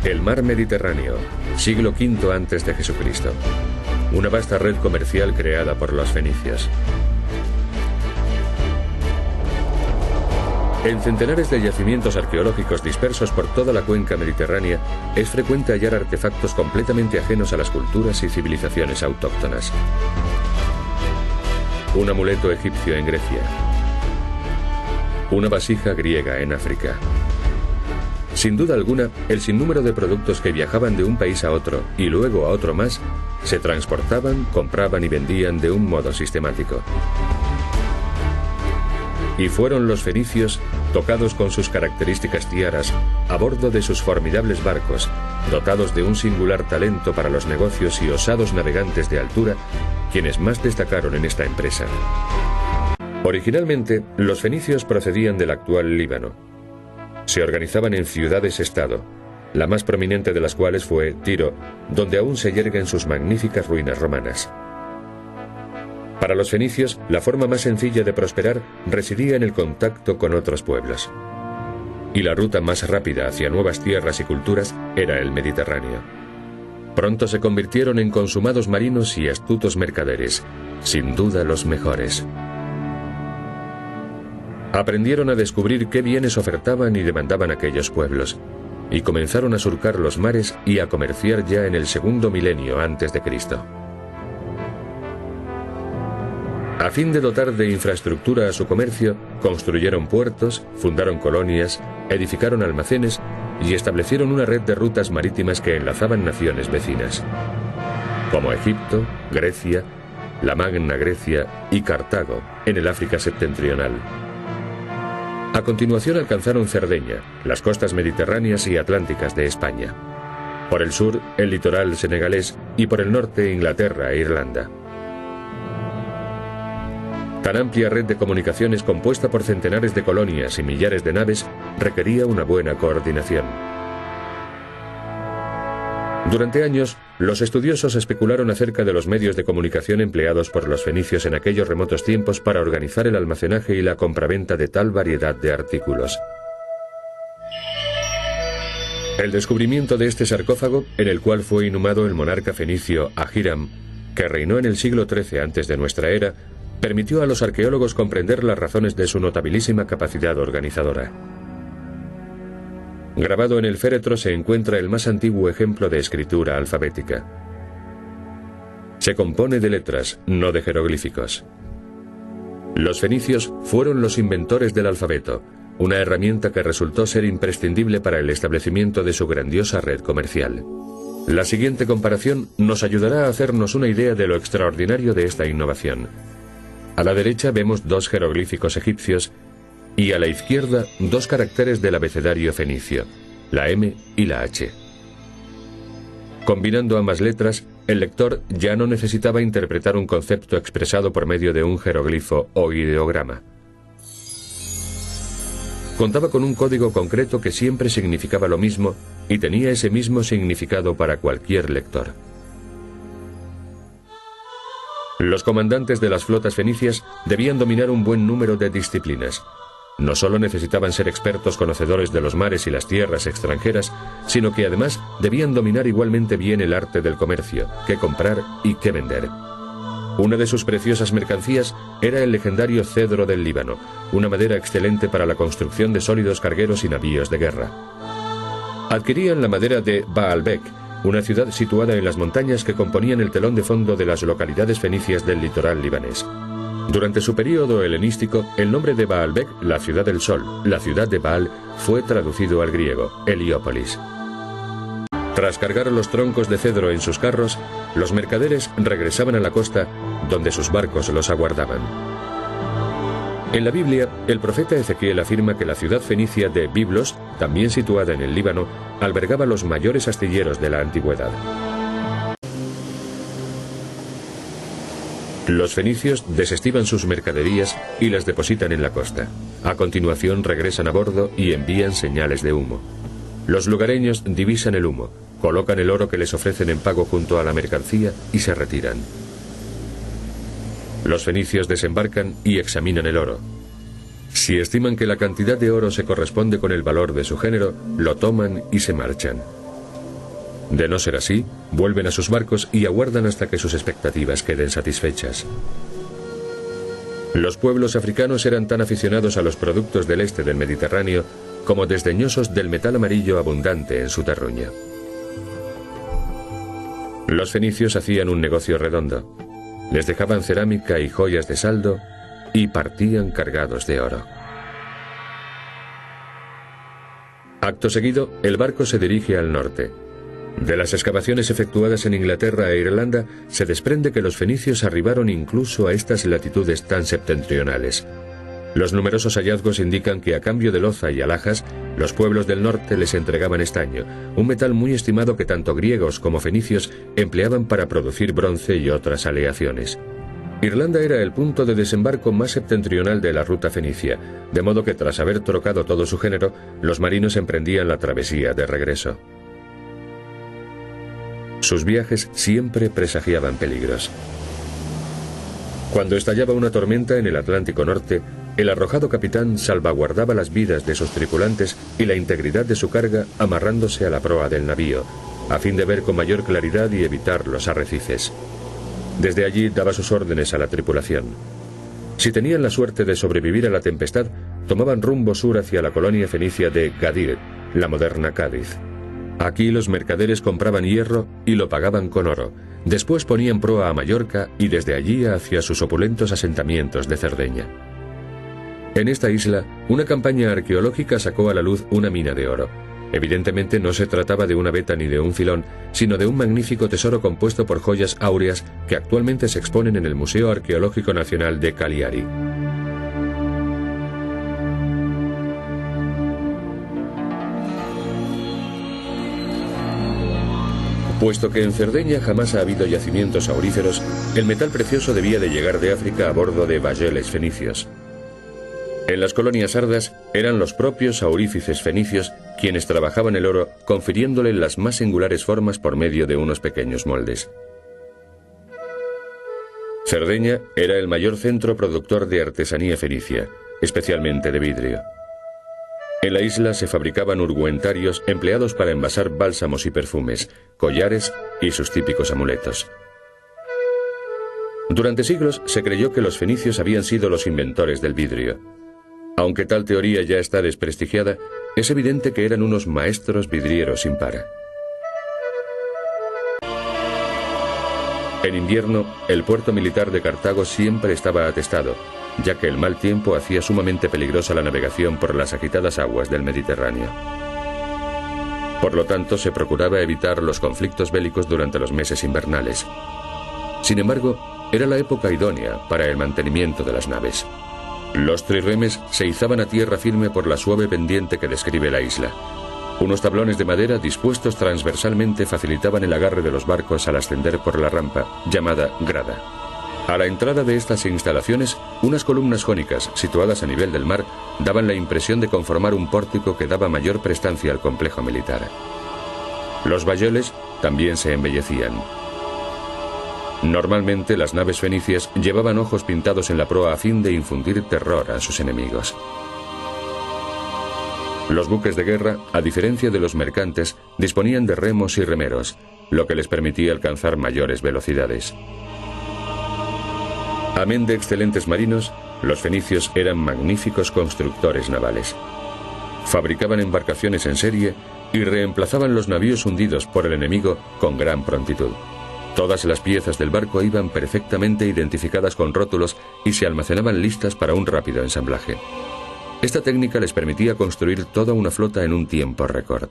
El mar Mediterráneo, siglo V a.C. Una vasta red comercial creada por los fenicios. En centenares de yacimientos arqueológicos dispersos por toda la cuenca mediterránea, es frecuente hallar artefactos completamente ajenos a las culturas y civilizaciones autóctonas. Un amuleto egipcio en Grecia. Una vasija griega en África. Sin duda alguna, el sinnúmero de productos que viajaban de un país a otro y luego a otro más, se transportaban, compraban y vendían de un modo sistemático. Y fueron los fenicios, tocados con sus características tiaras, a bordo de sus formidables barcos, dotados de un singular talento para los negocios y osados navegantes de altura, quienes más destacaron en esta empresa. Originalmente, los fenicios procedían del actual Líbano. Se organizaban en ciudades-estado, la más prominente de las cuales fue Tiro, donde aún se yerguen sus magníficas ruinas romanas. Para los fenicios, la forma más sencilla de prosperar residía en el contacto con otros pueblos. Y la ruta más rápida hacia nuevas tierras y culturas era el Mediterráneo. Pronto se convirtieron en consumados marinos y astutos mercaderes, sin duda los mejores. Aprendieron a descubrir qué bienes ofertaban y demandaban aquellos pueblos, y comenzaron a surcar los mares y a comerciar ya en el segundo milenio antes de Cristo. A fin de dotar de infraestructura a su comercio, construyeron puertos, fundaron colonias, edificaron almacenes y establecieron una red de rutas marítimas que enlazaban naciones vecinas, como Egipto, Grecia, la Magna Grecia y Cartago, en el África septentrional. A continuación alcanzaron Cerdeña, las costas mediterráneas y atlánticas de España. Por el sur, el litoral senegalés y por el norte, Inglaterra e Irlanda. Tan amplia red de comunicaciones compuesta por centenares de colonias y millares de naves requería una buena coordinación. Durante años, los estudiosos especularon acerca de los medios de comunicación empleados por los fenicios en aquellos remotos tiempos para organizar el almacenaje y la compraventa de tal variedad de artículos. El descubrimiento de este sarcófago, en el cual fue inhumado el monarca fenicio Ahiram, que reinó en el siglo XIII antes de nuestra era, permitió a los arqueólogos comprender las razones de su notabilísima capacidad organizadora. Grabado en el féretro se encuentra el más antiguo ejemplo de escritura alfabética. Se compone de letras, no de jeroglíficos. Los fenicios fueron los inventores del alfabeto, una herramienta que resultó ser imprescindible para el establecimiento de su grandiosa red comercial. La siguiente comparación nos ayudará a hacernos una idea de lo extraordinario de esta innovación. A la derecha vemos dos jeroglíficos egipcios y a la izquierda dos caracteres del abecedario fenicio, la M y la H. Combinando ambas letras, el lector ya no necesitaba interpretar un concepto expresado por medio de un jeroglifo o ideograma. Contaba con un código concreto que siempre significaba lo mismo y tenía ese mismo significado para cualquier lector. Los comandantes de las flotas fenicias debían dominar un buen número de disciplinas. No solo necesitaban ser expertos conocedores de los mares y las tierras extranjeras, sino que además debían dominar igualmente bien el arte del comercio, qué comprar y qué vender. Una de sus preciosas mercancías era el legendario cedro del Líbano, una madera excelente para la construcción de sólidos cargueros y navíos de guerra. Adquirían la madera de Baalbek, una ciudad situada en las montañas que componían el telón de fondo de las localidades fenicias del litoral libanés. Durante su período helenístico, el nombre de Baalbek, la ciudad del sol, la ciudad de Baal, fue traducido al griego, Heliópolis. Tras cargar los troncos de cedro en sus carros, los mercaderes regresaban a la costa, donde sus barcos los aguardaban. En la Biblia, el profeta Ezequiel afirma que la ciudad fenicia de Biblos, también situada en el Líbano, albergaba los mayores astilleros de la antigüedad. Los fenicios desestiman sus mercaderías y las depositan en la costa. A continuación regresan a bordo y envían señales de humo. Los lugareños divisan el humo, colocan el oro que les ofrecen en pago junto a la mercancía y se retiran. Los fenicios desembarcan y examinan el oro. Si estiman que la cantidad de oro se corresponde con el valor de su género, lo toman y se marchan. De no ser así, vuelven a sus barcos y aguardan hasta que sus expectativas queden satisfechas. Los pueblos africanos eran tan aficionados a los productos del este del Mediterráneo como desdeñosos del metal amarillo abundante en su terruño. Los fenicios hacían un negocio redondo. Les dejaban cerámica y joyas de saldo y partían cargados de oro. Acto seguido, el barco se dirige al norte. De las excavaciones efectuadas en Inglaterra e Irlanda, se desprende que los fenicios arribaron incluso a estas latitudes tan septentrionales. Los numerosos hallazgos indican que a cambio de loza y alhajas, los pueblos del norte les entregaban estaño, un metal muy estimado que tanto griegos como fenicios empleaban para producir bronce y otras aleaciones. Irlanda era el punto de desembarco más septentrional de la ruta fenicia, de modo que tras haber trocado todo su género, los marinos emprendían la travesía de regreso. Sus viajes siempre presagiaban peligros. Cuando estallaba una tormenta en el Atlántico Norte, el arrojado capitán salvaguardaba las vidas de sus tripulantes y la integridad de su carga amarrándose a la proa del navío, a fin de ver con mayor claridad y evitar los arrecifes. Desde allí daba sus órdenes a la tripulación. Si tenían la suerte de sobrevivir a la tempestad, tomaban rumbo sur hacia la colonia fenicia de Gadir, la moderna Cádiz. Aquí los mercaderes compraban hierro y lo pagaban con oro. Después ponían proa a Mallorca y desde allí hacia sus opulentos asentamientos de Cerdeña. En esta isla, una campaña arqueológica sacó a la luz una mina de oro. Evidentemente no se trataba de una veta ni de un filón, sino de un magnífico tesoro compuesto por joyas áureas que actualmente se exponen en el Museo Arqueológico Nacional de Cagliari. Puesto que en Cerdeña jamás ha habido yacimientos auríferos, el metal precioso debía de llegar de África a bordo de bayeles fenicios. En las colonias sardas eran los propios aurífices fenicios quienes trabajaban el oro, confiriéndole las más singulares formas por medio de unos pequeños moldes. Cerdeña era el mayor centro productor de artesanía fenicia, especialmente de vidrio. En la isla se fabricaban ungüentarios empleados para envasar bálsamos y perfumes, collares y sus típicos amuletos. Durante siglos se creyó que los fenicios habían sido los inventores del vidrio. Aunque tal teoría ya está desprestigiada, es evidente que eran unos maestros vidrieros sin par. En invierno, el puerto militar de Cartago siempre estaba atestado, ya que el mal tiempo hacía sumamente peligrosa la navegación por las agitadas aguas del Mediterráneo. Por lo tanto, se procuraba evitar los conflictos bélicos durante los meses invernales. Sin embargo, era la época idónea para el mantenimiento de las naves. Los trirremes se izaban a tierra firme por la suave pendiente que describe la isla. Unos tablones de madera dispuestos transversalmente facilitaban el agarre de los barcos al ascender por la rampa, llamada grada. A la entrada de estas instalaciones, unas columnas jónicas, situadas a nivel del mar, daban la impresión de conformar un pórtico que daba mayor prestancia al complejo militar. Los bayeles también se embellecían. Normalmente las naves fenicias llevaban ojos pintados en la proa a fin de infundir terror a sus enemigos. Los buques de guerra, a diferencia de los mercantes, disponían de remos y remeros, lo que les permitía alcanzar mayores velocidades. Amén de excelentes marinos, los fenicios eran magníficos constructores navales. Fabricaban embarcaciones en serie y reemplazaban los navíos hundidos por el enemigo con gran prontitud. Todas las piezas del barco iban perfectamente identificadas con rótulos y se almacenaban listas para un rápido ensamblaje. Esta técnica les permitía construir toda una flota en un tiempo récord.